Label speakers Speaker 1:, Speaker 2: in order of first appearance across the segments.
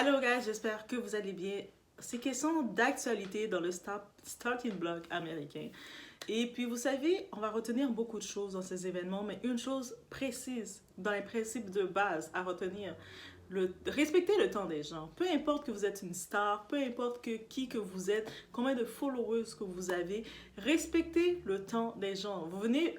Speaker 1: Allô guys, j'espère que vous allez bien. C'est question d'actualité dans le starting block américain. Et puis vous savez, on va retenir beaucoup de choses dans ces événements, mais une chose précise dans les principes de base à retenir, respecter le temps des gens. Peu importe que vous êtes une star, peu importe qui que vous êtes, combien de followers que vous avez, respectez le temps des gens. Vous venez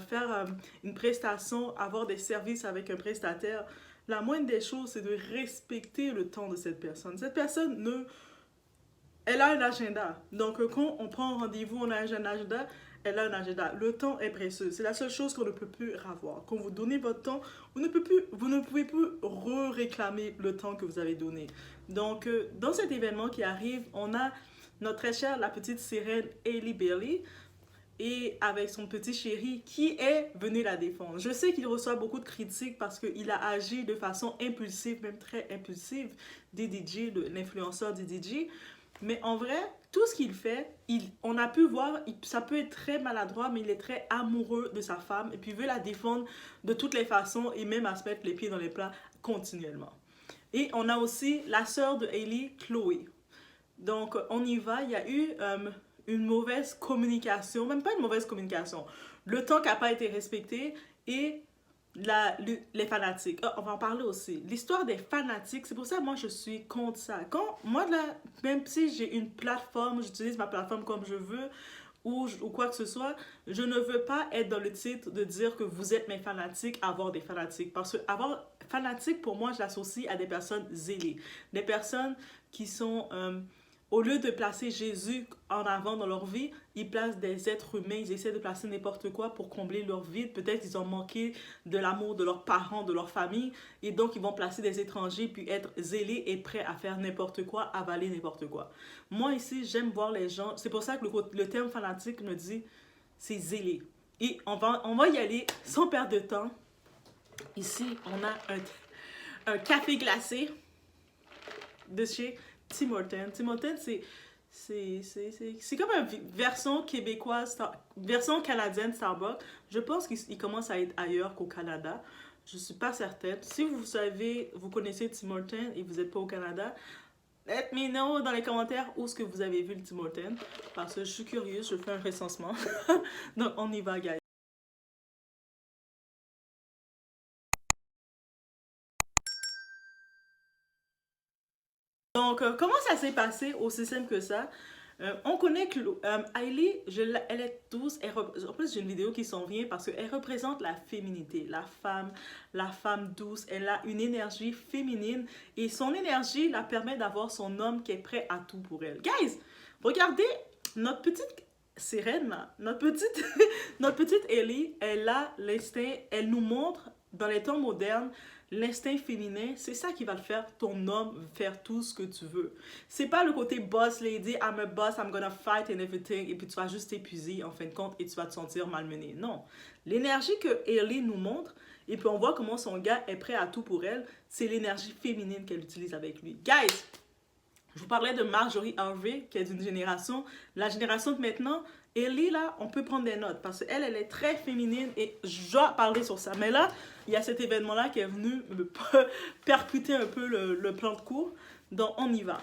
Speaker 1: faire une prestation, avoir des services avec un prestataire. La moindre des choses, c'est de respecter le temps de cette personne. Cette personne, elle a un agenda. Donc, quand on prend un rendez-vous, on a un agenda, elle a un agenda. Le temps est précieux. C'est la seule chose qu'on ne peut plus avoir. Quand vous donnez votre temps, vous ne pouvez plus réclamer le temps que vous avez donné. Donc, dans cet événement qui arrive, on a notre très chère, la petite sirène Hailey Bailey, et avec son petit chéri qui est venu la défendre. Je sais qu'il reçoit beaucoup de critiques parce qu'il a agi de façon impulsive, même très impulsive, des DJ, l'influenceur des DJ. Mais en vrai, tout ce qu'il fait, on a pu voir, ça peut être très maladroit, mais il est très amoureux de sa femme et puis il veut la défendre de toutes les façons et même à se mettre les pieds dans les plats continuellement. Et on a aussi la sœur de Hailey, Chloé. Donc, on y va. Il y a eu une mauvaise communication, même pas une mauvaise communication. Le temps qui n'a pas été respecté et les fanatiques. On va en parler aussi. L'histoire des fanatiques, c'est pour ça que moi je suis contre ça. Moi, là, même si j'ai une plateforme, j'utilise ma plateforme comme je veux ou quoi que ce soit, je ne veux pas être dans le titre de dire que vous êtes mes fanatiques, avoir des fanatiques. Parce que avoir fanatique, pour moi, je l'associe à des personnes zélées. Des personnes qui sont au lieu de placer Jésus en avant dans leur vie, ils placent des êtres humains, ils essaient de placer n'importe quoi pour combler leur vide. Peut-être ils ont manqué de l'amour de leurs parents, de leur famille, et donc ils vont placer des étrangers puis être zélés et prêts à faire n'importe quoi, avaler n'importe quoi. Moi ici, j'aime voir les gens, c'est pour ça que le terme fanatique me dit, c'est zélé. Et on va y aller sans perdre de temps. Ici, on a un café glacé de chez Tim Hortons. Tim Hortons, c'est comme une version québécoise, version canadienne Starbucks. Je pense qu'il commence à être ailleurs qu'au Canada. Je ne suis pas certaine. Si vous savez, vous connaissez Tim Hortons et vous n'êtes pas au Canada, let me know dans les commentaires où est-ce que vous avez vu le Tim Hortons. Parce que je suis curieuse, je fais un recensement. Donc, on y va, guys. Donc, comment ça s'est passé aussi simple que ça? On connaît que Hailey, elle est douce. En plus, j'ai une vidéo qui s'en vient parce qu'elle représente la féminité, la femme douce. Elle a une énergie féminine et son énergie la permet d'avoir son homme qui est prêt à tout pour elle. Guys, regardez notre petite sirène, là, notre petite Hailey, elle a l'instinct, elle nous montre dans les temps modernes l'instinct féminin, c'est ça qui va te faire ton homme faire tout ce que tu veux. C'est pas le côté boss lady, I'm a boss, I'm gonna fight and everything, et puis tu vas juste t'épuiser en fin de compte et tu vas te sentir malmené. Non. L'énergie que Hailey nous montre, et puis on voit comment son gars est prêt à tout pour elle, c'est l'énergie féminine qu'elle utilise avec lui. Guys, je vous parlais de Marjorie Harvey, qui est d'une génération. La génération de maintenant, Hailey, là, on peut prendre des notes parce qu'elle, elle est très féminine et je dois parler sur ça. Mais là, il y a cet événement-là qui est venu me percuter un peu le plan de cours. Donc, on y va.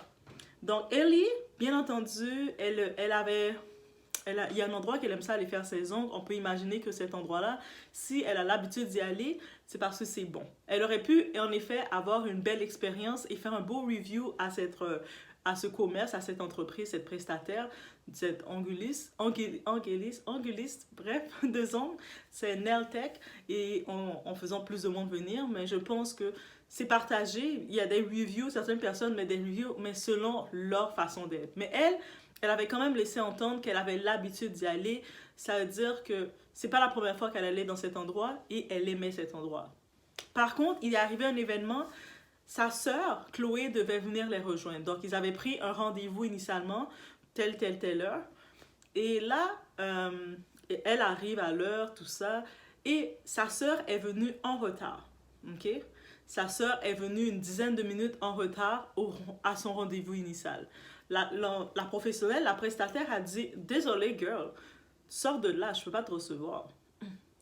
Speaker 1: Donc, Hailey, bien entendu, il y a un endroit qu'elle aime ça aller faire ses ongles. On peut imaginer que cet endroit-là, si elle a l'habitude d'y aller, c'est parce que c'est bon. Elle aurait pu, en effet, avoir une belle expérience et faire un beau review à ce commerce, à cette entreprise, cette prestataire, cette anguliste, bref, de ongles, c'est Nailtech, et en faisant plus de monde venir, mais je pense que c'est partagé. Il y a des reviews, certaines personnes mettent des reviews, mais selon leur façon d'être. Mais elle avait quand même laissé entendre qu'elle avait l'habitude d'y aller. Ça veut dire que c'est pas la première fois qu'elle allait dans cet endroit et elle aimait cet endroit. Par contre, il est arrivé un événement, sa sœur, Chloé, devait venir les rejoindre. Donc, ils avaient pris un rendez-vous initialement, telle heure. Et là, elle arrive à l'heure, tout ça. Et sa sœur est venue en retard. OK? Sa sœur est venue une dizaine de minutes en retard à son rendez-vous initial. La professionnelle, la prestataire a dit « Désolée, girl, sors de là, je ne peux pas te recevoir. »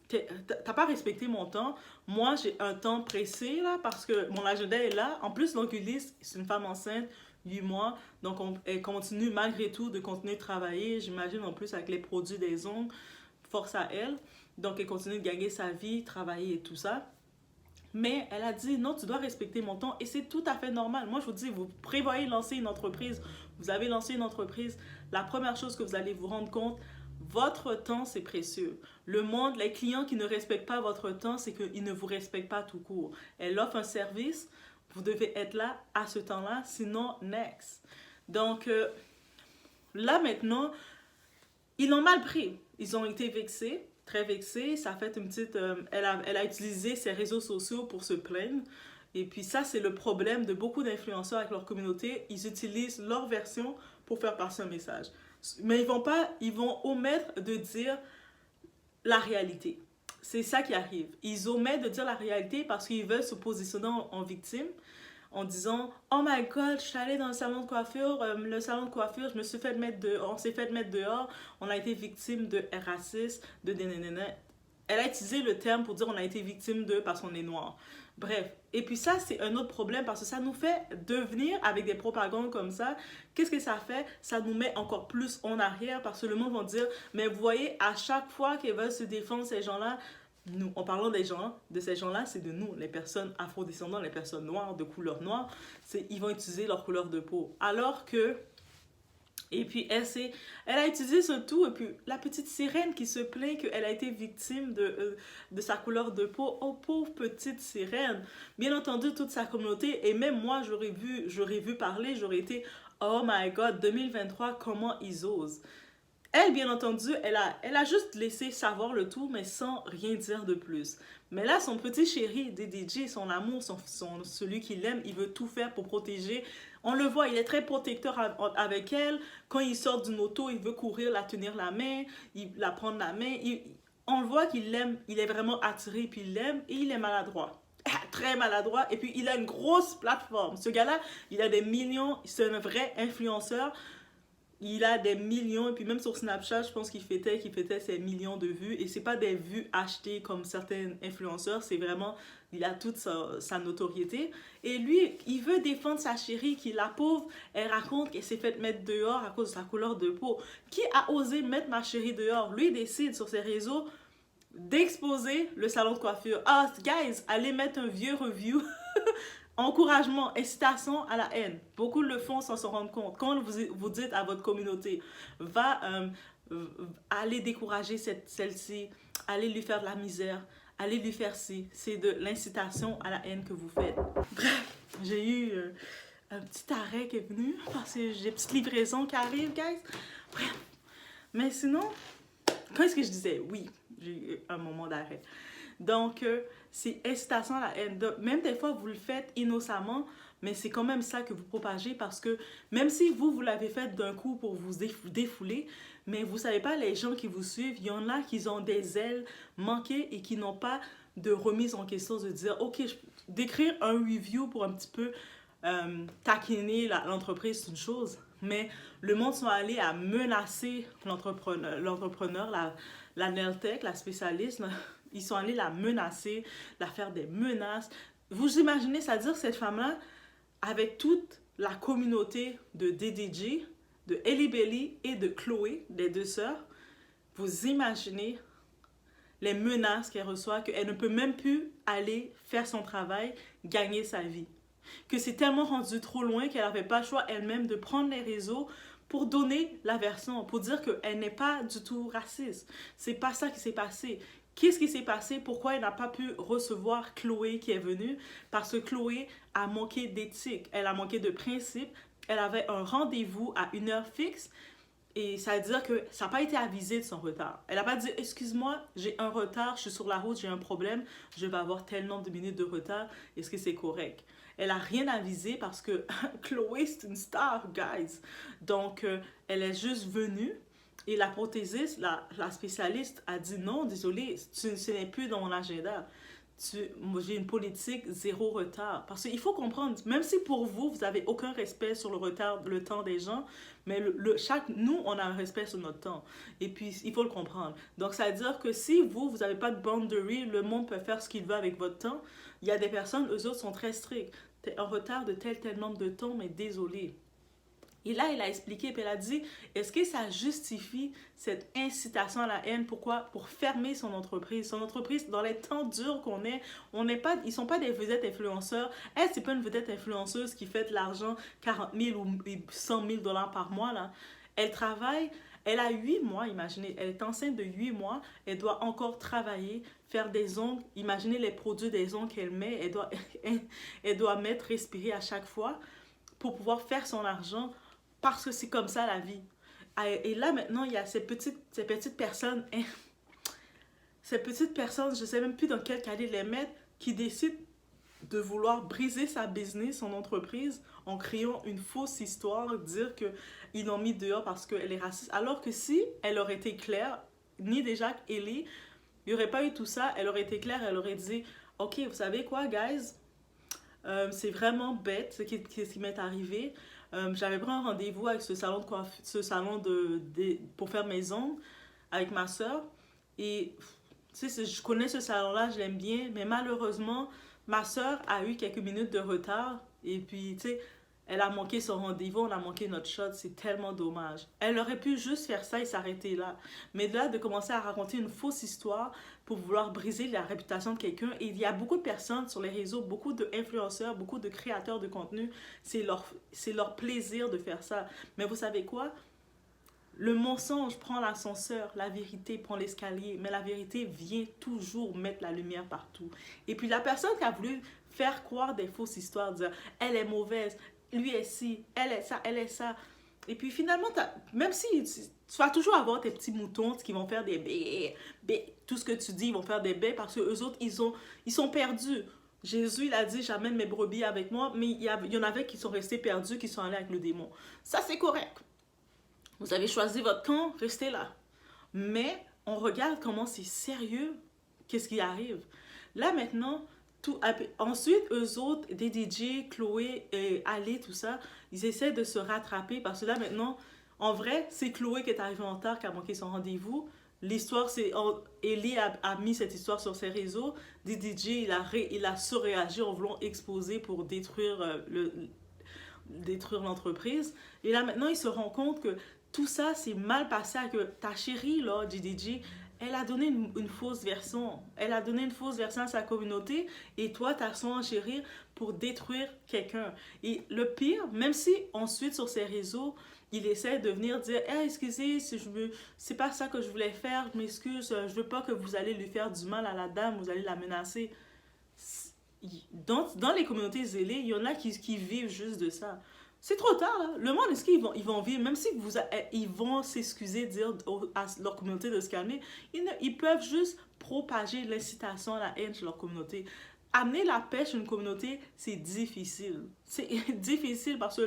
Speaker 1: t'as pas respecté mon temps. Moi, j'ai un temps pressé, là, parce que mon agenda est là. En plus, l'oculiste, c'est une femme enceinte, 8 mois. Donc, elle continue, malgré tout, de continuer de travailler. J'imagine, en plus, avec les produits des ongles, force à elle. Donc, elle continue de gagner sa vie, travailler et tout ça. Mais elle a dit, non, tu dois respecter mon temps. Et c'est tout à fait normal. Moi, je vous dis, vous prévoyez lancer une entreprise. Vous avez lancé une entreprise. La première chose que vous allez vous rendre compte, votre temps, c'est précieux. Le monde, les clients qui ne respectent pas votre temps, c'est qu'ils ne vous respectent pas tout court. Elle offre un service, vous devez être là à ce temps-là, sinon, next. Donc, là maintenant, ils l'ont mal pris. Ils ont été vexés, très vexés. Ça a fait une petite... elle a utilisé ses réseaux sociaux pour se plaindre. Et puis ça, c'est le problème de beaucoup d'influenceurs avec leur communauté. Ils utilisent leur version pour faire passer un message. Mais ils vont omettre de dire la réalité. C'est ça qui arrive. Ils omettent de dire la réalité parce qu'ils veulent se positionner en victime en disant « Oh my God, je suis allée dans le salon de coiffure, je me suis fait mettre dehors, on s'est fait mettre dehors, on a été victime de racisme, de nénénéné. » Elle a utilisé le terme pour dire on a été victime de parce qu'on est noir. Bref. Et puis ça, c'est un autre problème parce que ça nous fait devenir, avec des propagandes comme ça, qu'est-ce que ça fait? Ça nous met encore plus en arrière parce que le monde va dire, mais vous voyez, à chaque fois qu'ils veulent se défendre, ces gens-là, nous, en parlant des gens, de ces gens-là, c'est de nous, les personnes afrodescendantes, les personnes noires, de couleur noire, ils vont utiliser leur couleur de peau. Alors que... Et puis, elle a utilisé ce tout. Et puis, la petite sirène qui se plaint qu'elle a été victime de sa couleur de peau. Oh, pauvre petite sirène. Bien entendu, toute sa communauté, et même moi, j'aurais vu parler, j'aurais été, oh my God, 2023, comment ils osent. Elle, bien entendu, elle a juste laissé savoir le tout, mais sans rien dire de plus. Mais là, son petit chéri, DDJ, son amour, celui qu'il aime, il veut tout faire pour protéger. On le voit, il est très protecteur avec elle. Quand il sort d'une auto, il veut courir, la tenir la main, la prendre la main. On le voit qu'il l'aime, il est vraiment attiré, puis il l'aime, et il est maladroit. Très maladroit, et puis il a une grosse plateforme. Ce gars-là, il a des millions, c'est un vrai influenceur. Il a des millions, et puis même sur Snapchat, je pense qu'il fêtait ses millions de vues. Et c'est pas des vues achetées comme certains influenceurs, c'est vraiment, il a toute sa notoriété. Et lui, il veut défendre sa chérie, qui, la pauvre, elle raconte qu'elle s'est fait mettre dehors à cause de sa couleur de peau. Qui a osé mettre ma chérie dehors? Lui, il décide sur ses réseaux d'exposer le salon de coiffure. Ah, guys, allez mettre un vieux review. Encouragement, incitation à la haine. Beaucoup le font sans s'en rendre compte. Quand vous dites à votre communauté, allez décourager celle-ci, allez lui faire de la misère, allez lui faire ci. C'est de l'incitation à la haine que vous faites. Bref, j'ai eu un petit arrêt qui est venu parce que j'ai des petites livraisons qui arrivent, guys. Bref, mais sinon, qu'est-ce que je disais? Oui, j'ai eu un moment d'arrêt. Donc, c'est incitation à la haine. Donc, même des fois, vous le faites innocemment, mais c'est quand même ça que vous propagez parce que même si vous l'avez fait d'un coup pour vous défouler, mais vous savez pas, les gens qui vous suivent, il y en a qui ont des ailes manquées et qui n'ont pas de remise en question de dire, ok, d'écrire un review pour un petit peu taquiner l'entreprise, c'est une chose, mais le monde sont allés à menacer l'entrepreneur, la nail tech, la spécialiste. Ils sont allés la menacer, la faire des menaces. Vous imaginez, c'est-à-dire cette femme-là, avec toute la communauté de DDJ, de Ellie Belly et de Chloé, les deux sœurs, vous imaginez les menaces qu'elle reçoit, qu'elle ne peut même plus aller faire son travail, gagner sa vie. Que c'est tellement rendu trop loin qu'elle n'avait pas le choix elle-même de prendre les réseaux pour donner la version, pour dire qu'elle n'est pas du tout raciste. C'est pas ça qui s'est passé. Qu'est-ce qui s'est passé? Pourquoi elle n'a pas pu recevoir Chloé qui est venue? Parce que Chloé a manqué d'éthique, elle a manqué de principe. Elle avait un rendez-vous à une heure fixe et ça veut dire que ça n'a pas été avisé de son retard. Elle n'a pas dit « Excuse-moi, j'ai un retard, je suis sur la route, j'ai un problème, je vais avoir tel nombre de minutes de retard, est-ce que c'est correct? » Elle n'a rien avisé parce que Chloé, c'est une star, guys. Donc, elle est juste venue. Et la prothésiste, la spécialiste, a dit non, désolé, ce n'est plus dans mon agenda. moi, j'ai une politique zéro retard. Parce qu'il faut comprendre, même si pour vous, vous n'avez aucun respect sur le retard, le temps des gens, mais nous, on a un respect sur notre temps. Et puis, il faut le comprendre. Donc, ça veut dire que si vous n'avez pas de boundary, le monde peut faire ce qu'il veut avec votre temps. Il y a des personnes, eux autres, sont très stricts. T'es en retard de tel nombre de temps, mais désolé. Et là, elle a expliqué, puis elle a dit, est-ce que ça justifie cette incitation à la haine? Pourquoi? Pour fermer son entreprise. Son entreprise, dans les temps durs qu'on est, ils sont pas des vedettes influenceurs. Elle, c'est pas une vedette influenceuse qui fait de l'argent, 40 000 ou 100 000 dollars par mois, là. Elle travaille, elle a 8 mois, imaginez, elle est enceinte de 8 mois, elle doit encore travailler, faire des ongles, imaginez les produits des ongles qu'elle met, elle doit mettre, respirer à chaque fois pour pouvoir faire son argent. Parce que c'est comme ça la vie. Et là, maintenant, il y a ces petites personnes, ces petites personnes, je ne sais même plus dans quel cadet les mettre, qui décident de vouloir briser sa business, son entreprise, en créant une fausse histoire, dire qu'ils l'ont mis dehors parce qu'elle est raciste. Alors que si elle aurait été claire, ni déjà Ellie, il n'y aurait pas eu tout ça, elle aurait été claire, elle aurait dit, ok, vous savez quoi, guys, c'est vraiment bête ce qui m'est arrivé. J'avais pris un rendez-vous avec ce salon pour faire mes ongles avec ma soeur. Et tu sais, je connais ce salon-là, je l'aime bien, mais malheureusement, ma soeur a eu quelques minutes de retard. Et puis, tu sais, elle a manqué son rendez-vous, on a manqué notre shot, c'est tellement dommage. Elle aurait pu juste faire ça et s'arrêter là. Mais là, de commencer à raconter une fausse histoire pour vouloir briser la réputation de quelqu'un, et il y a beaucoup de personnes sur les réseaux, beaucoup d'influenceurs, beaucoup de créateurs de contenu, c'est leur plaisir de faire ça. Mais vous savez quoi? Le mensonge prend l'ascenseur, la vérité prend l'escalier, mais la vérité vient toujours mettre la lumière partout. Et puis la personne qui a voulu faire croire des fausses histoires, dire « elle est mauvaise », lui est ci, elle est ça, elle est ça. Et puis finalement, même si tu vas toujours avoir tes petits moutons qui vont faire des bé, tout ce que tu dis, ils vont faire des bé parce que eux autres, ils sont perdus. Jésus, il a dit, j'amène mes brebis avec moi, mais il y en avait qui sont restés perdus, qui sont allés avec le démon. Ça, c'est correct. Vous avez choisi votre camp, restez là. Mais on regarde comment c'est sérieux, qu'est-ce qui arrive. Là, maintenant, ensuite, eux autres, des DJ, Chloé, Ali, tout ça, ils essaient de se rattraper parce que là, maintenant, en vrai, c'est Chloé qui est arrivée en retard, qui a manqué son rendez-vous. L'histoire, c'est... Ellie a mis cette histoire sur ses réseaux. Des DJ, il a surréagi en voulant exposer pour détruire l'entreprise. Et là, maintenant, il se rend compte que tout ça, c'est mal passé, que ta chérie, là, DJ, elle a donné une fausse version. Elle a donné une fausse version à sa communauté et toi, tu as son enchérir pour détruire quelqu'un. Et le pire, même si ensuite sur ses réseaux, il essaie de venir dire hey, excusez, c'est pas ça que je voulais faire, je m'excuse, je veux pas que vous allez lui faire du mal à la dame, vous allez la menacer. Dans les communautés zélées, il y en a qui vivent juste de ça. C'est trop tard, là. Le monde, est-ce qu'ils vont vivre, même si ils vont s'excuser, dire à leur communauté de se calmer, ils peuvent juste propager l'incitation à la haine chez leur communauté. Amener la paix chez une communauté, c'est difficile. C'est difficile parce que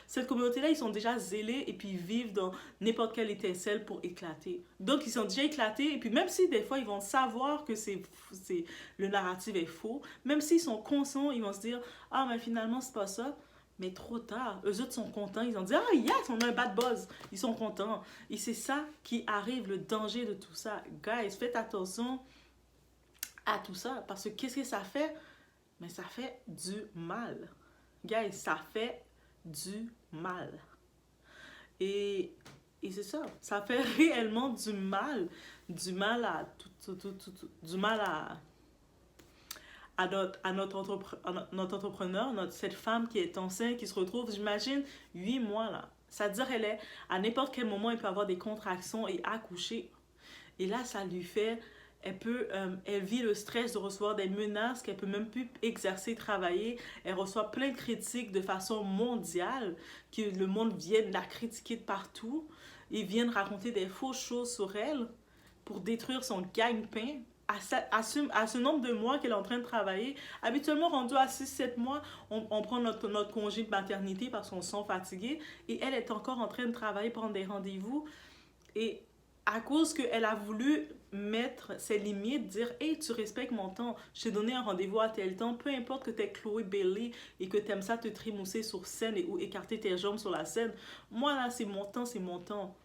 Speaker 1: cette communauté-là, ils sont déjà zélés et puis ils vivent dans n'importe quelle étincelle pour éclater. Donc, ils sont déjà éclatés et puis même si des fois, ils vont savoir que le narratif est faux, même s'ils sont conscients, ils vont se dire « Ah, mais finalement, c'est pas ça ». Mais trop tard. Eux autres sont contents. Ils ont dit, ah yes, on a un bad buzz. Ils sont contents. Et c'est ça qui arrive, le danger de tout ça. Guys, faites attention à tout ça. Parce que qu'est-ce que ça fait? Mais ça fait du mal. Guys, ça fait du mal. Et c'est ça. Ça fait réellement du mal. Du mal à notre entrepreneur, cette femme qui est enceinte, qui se retrouve, j'imagine, 8 mois là. C'est-à-dire, à n'importe quel moment, elle peut avoir des contractions et accoucher. Et là, ça lui fait, elle vit le stress de recevoir des menaces qu'elle peut même plus exercer, travailler. Elle reçoit plein de critiques de façon mondiale, que le monde vienne la critiquer de partout. Ils viennent raconter des fausses choses sur elle pour détruire son gagne-pain. À ce nombre de mois qu'elle est en train de travailler. Habituellement, rendu à 6-7 mois, on prend notre congé de maternité parce qu'on se sent fatigué. Et elle est encore en train de travailler, prendre des rendez-vous. Et à cause qu'elle a voulu mettre ses limites, dire hey, tu respectes mon temps, je t'ai donné un rendez-vous à tel temps, peu importe que tu es Chloé Bailey et que tu aimes ça te trémousser sur scène ou écarter tes jambes sur la scène, moi là c'est mon temps, c'est mon temps.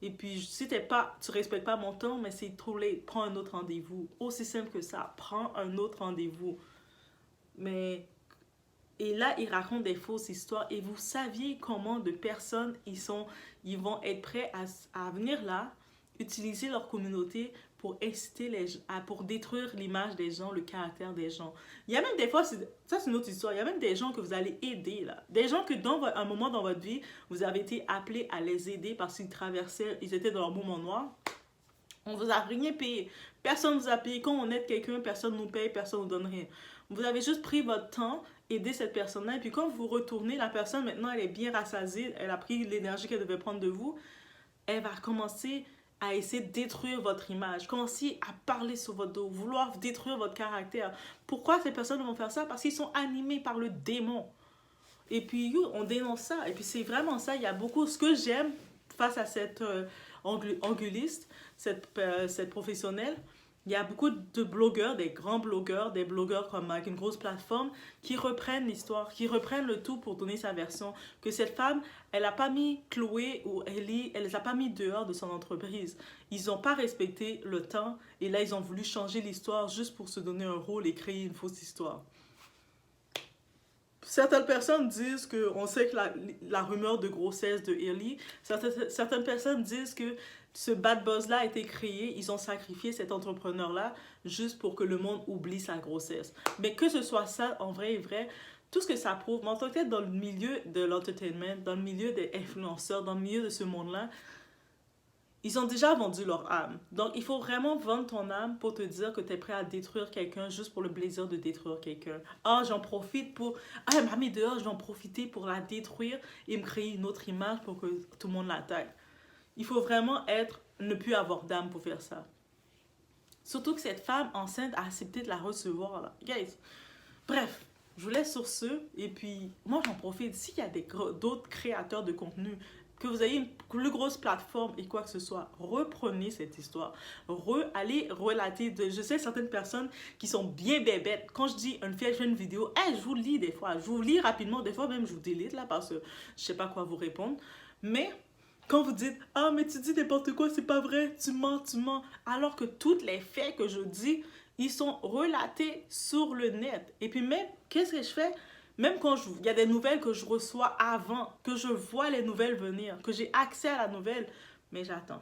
Speaker 1: Et puis si tu respectes pas mon temps, mais c'est trop late, prends un autre rendez-vous. Aussi simple que ça, prends un autre rendez-vous. Mais et là, ils racontent des fausses histoires. Et vous saviez comment de personnes ils vont être prêts à venir là, utiliser leur communauté pour inciter pour détruire l'image des gens, le caractère des gens. Il y a même des fois, ça c'est une autre histoire, il y a même des gens que vous allez aider là. Des gens que dans un moment dans votre vie, vous avez été appelés à les aider parce ils étaient dans leur moment noir. On vous a rien payé. Personne ne vous a payé. Quand on aide quelqu'un, personne ne nous paye, personne ne nous donne rien. Vous avez juste pris votre temps, aidé cette personne-là, et puis quand vous retournez, la personne, maintenant, elle est bien rassasiée, elle a pris l'énergie qu'elle devait prendre de vous, elle va commencer à essayer de détruire votre image, commencer à parler sur votre dos, vouloir détruire votre caractère. Pourquoi ces personnes vont faire ça? Parce qu'ils sont animés par le démon. Et puis, on dénonce ça. Et puis, c'est vraiment ça. Il y a beaucoup... Ce que j'aime face à cette anguliste, cette professionnelle, il y a beaucoup de blogueurs, des grands blogueurs, des blogueurs comme avec une grosse plateforme qui reprennent l'histoire, qui reprennent le tout pour donner sa version. Que cette femme, elle n'a pas mis Chloé ou Ellie, elle les a pas mis dehors de son entreprise. Ils n'ont pas respecté le temps et là, ils ont voulu changer l'histoire juste pour se donner un rôle et créer une fausse histoire. Certaines personnes disent que, on sait que la rumeur de grossesse de Ellie, certaines personnes disent que ce bad buzz-là a été créé, ils ont sacrifié cet entrepreneur-là juste pour que le monde oublie sa grossesse. Mais que ce soit ça, en vrai et vrai, tout ce que ça prouve, mais en tant que tel, dans le milieu de l'entertainment, dans le milieu des influenceurs, dans le milieu de ce monde-là, ils ont déjà vendu leur âme. Donc, il faut vraiment vendre ton âme pour te dire que tu es prêt à détruire quelqu'un juste pour le plaisir de détruire quelqu'un. Ah, j'en profite pour... Ah, elle m'a mis dehors, je vais en profiter pour la détruire et me créer une autre image pour que tout le monde l'attaque. Il faut vraiment ne plus avoir d'âme pour faire ça. Surtout que cette femme enceinte a accepté de la recevoir, là. Guys, bref, je vous laisse sur ce. Et puis, moi, j'en profite. S'il y a d'autres créateurs de contenu, que vous ayez une plus grosse plateforme et quoi que ce soit, reprenez cette histoire. Allez relater. Je sais certaines personnes qui sont bien bébêtes. Quand je dis une vidéo, je vous lis des fois. Je vous lis rapidement. Des fois même, je vous délite là parce que je sais pas quoi vous répondre. Mais quand vous dites « Ah, mais tu dis n'importe quoi, c'est pas vrai, tu mens. » Alors que tous les faits que je dis, ils sont relatés sur le net. Et puis même, qu'est-ce que je fais? Même quand il y a des nouvelles que je reçois avant, que je vois les nouvelles venir, que j'ai accès à la nouvelle, mais j'attends.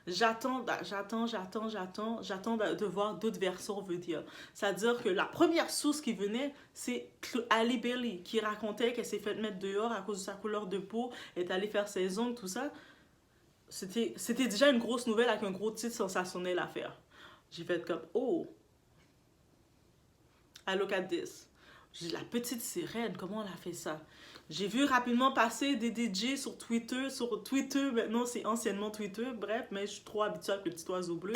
Speaker 1: J'attends de voir d'autres versions venir. C'est-à-dire que la première source qui venait, c'est Ali Bailey, qui racontait qu'elle s'est fait mettre dehors à cause de sa couleur de peau, est allée faire ses ongles, tout ça. C'était déjà une grosse nouvelle avec un gros titre sensationnel à faire. J'ai fait comme, oh, I look at this. La petite sirène, comment elle a fait ça? J'ai vu rapidement passer des DJ sur Twitter. Maintenant c'est anciennement Twitter. Bref, mais je suis trop habituée avec le petit oiseau bleu.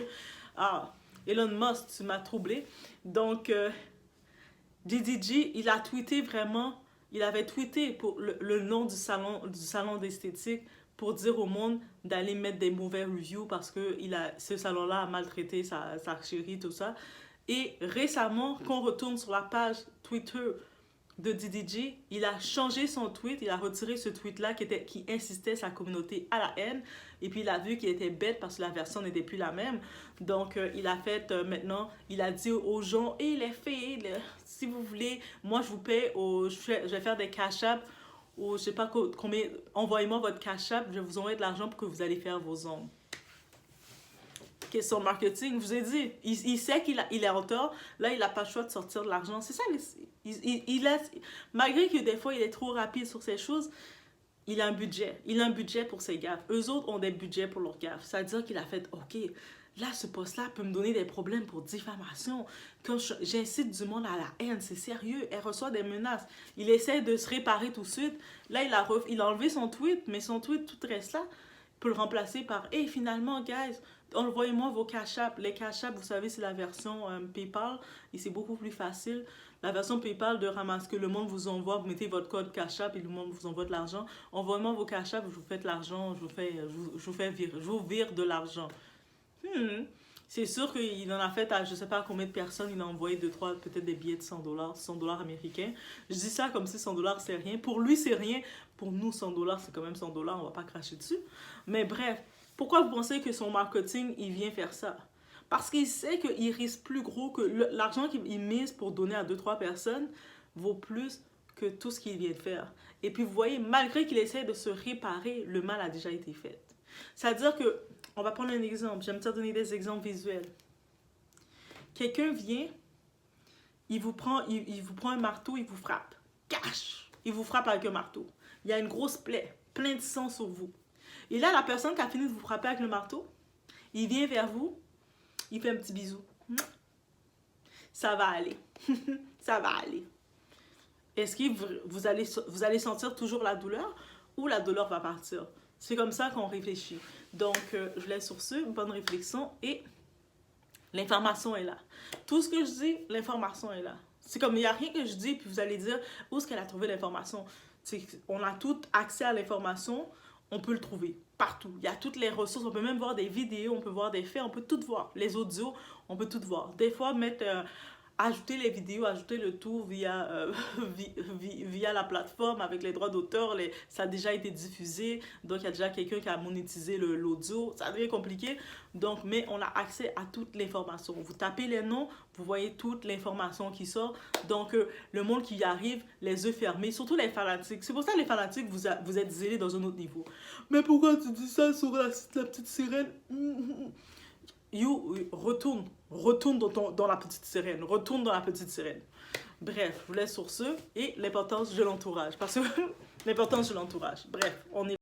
Speaker 1: Ah, Elon Musk, tu m'as troublé. Donc, DDG, il a tweeté vraiment. Il avait tweeté pour le nom du salon d'esthétique pour dire au monde d'aller mettre des mauvais reviews parce que ce salon-là a maltraité sa chérie, tout ça. Et récemment, quand on retourne sur la page Twitter de DDG, il a changé son tweet, il a retiré ce tweet-là qui incitait sa communauté à la haine. Et puis il a vu qu'il était bête parce que la version n'était plus la même. Donc il a fait maintenant, il a dit aux gens, « Hey les filles, si vous voulez, moi je vous paye, je vais faire des cash app, ou je sais pas combien, envoyez-moi votre cash app, je vais vous envoyer de l'argent pour que vous allez faire vos ongles. » Question marketing, je vous ai dit, il sait qu'il est en tort, là il n'a pas le choix de sortir de l'argent. C'est ça, malgré que des fois il est trop rapide sur ces choses, il a un budget pour ses gaffes. Eux autres ont des budgets pour leurs gaffes. C'est-à-dire qu'il a fait, ok, là ce poste-là peut me donner des problèmes pour diffamation. Quand j'incite du monde à la haine, c'est sérieux, elle reçoit des menaces. Il essaie de se réparer tout de suite. Là il a enlevé son tweet, mais son tweet tout reste là. Pour le remplacer par, hey, finalement, guys, envoyez-moi vos cash app. Les cash app, vous savez, c'est la version PayPal et c'est beaucoup plus facile. La version PayPal de ramasser que le monde vous envoie, vous mettez votre code cash app et le monde vous envoie de l'argent. Envoyez-moi vos cash app, je vous fais de l'argent, je vous vire de l'argent. Hmm. C'est sûr qu'il en a fait à je sais pas combien de personnes, il a envoyé deux, trois, peut-être des billets de 100 $, 100 $ américains. Je dis ça comme si 100 $ c'est rien. Pour lui, c'est rien. Pour nous, 100 $ c'est quand même 100 $, on va pas cracher dessus. Mais bref, pourquoi vous pensez que son marketing, il vient faire ça? Parce qu'il sait qu'il risque plus gros que l'argent qu'il mise pour donner à deux, trois personnes vaut plus que tout ce qu'il vient de faire. Et puis vous voyez, malgré qu'il essaie de se réparer, le mal a déjà été fait. C'est-à-dire que, on va prendre un exemple, j'aime ça donner des exemples visuels. Quelqu'un vient, il vous prend un marteau, il vous frappe. Cash! Il vous frappe avec un marteau. Il y a une grosse plaie, plein de sang sur vous. Et là, la personne qui a fini de vous frapper avec le marteau, il vient vers vous, il fait un petit bisou. Ça va aller. Ça va aller. Est-ce que vous allez sentir toujours la douleur ou la douleur va partir? C'est comme ça qu'on réfléchit. Donc, je vous laisse sur ce, bonne réflexion et l'information est là. Tout ce que je dis, l'information est là. C'est comme, il n'y a rien que je dis, puis vous allez dire, où est-ce qu'elle a trouvé l'information? On a tout accès à l'information, on peut le trouver partout. Il y a toutes les ressources, on peut même voir des vidéos, on peut voir des faits, on peut tout voir. Les audios, on peut tout voir. Des fois, ajouter les vidéos, ajouter le tout via la plateforme avec les droits d'auteur, ça a déjà été diffusé, donc il y a déjà quelqu'un qui a monétisé l'audio, ça devient compliqué, donc, mais on a accès à toute l'information. Vous tapez les noms, vous voyez toute l'information qui sort, donc le monde qui y arrive, les yeux fermés, surtout les fanatiques. C'est pour ça que les fanatiques, vous êtes zélés dans un autre niveau. Mais pourquoi tu dis ça sur la petite sirène? Retourne dans la petite sirène. Retourne dans la petite sirène. Bref, je vous laisse sur ce. Et l'importance de l'entourage. Parce que l'importance de l'entourage. Bref, on est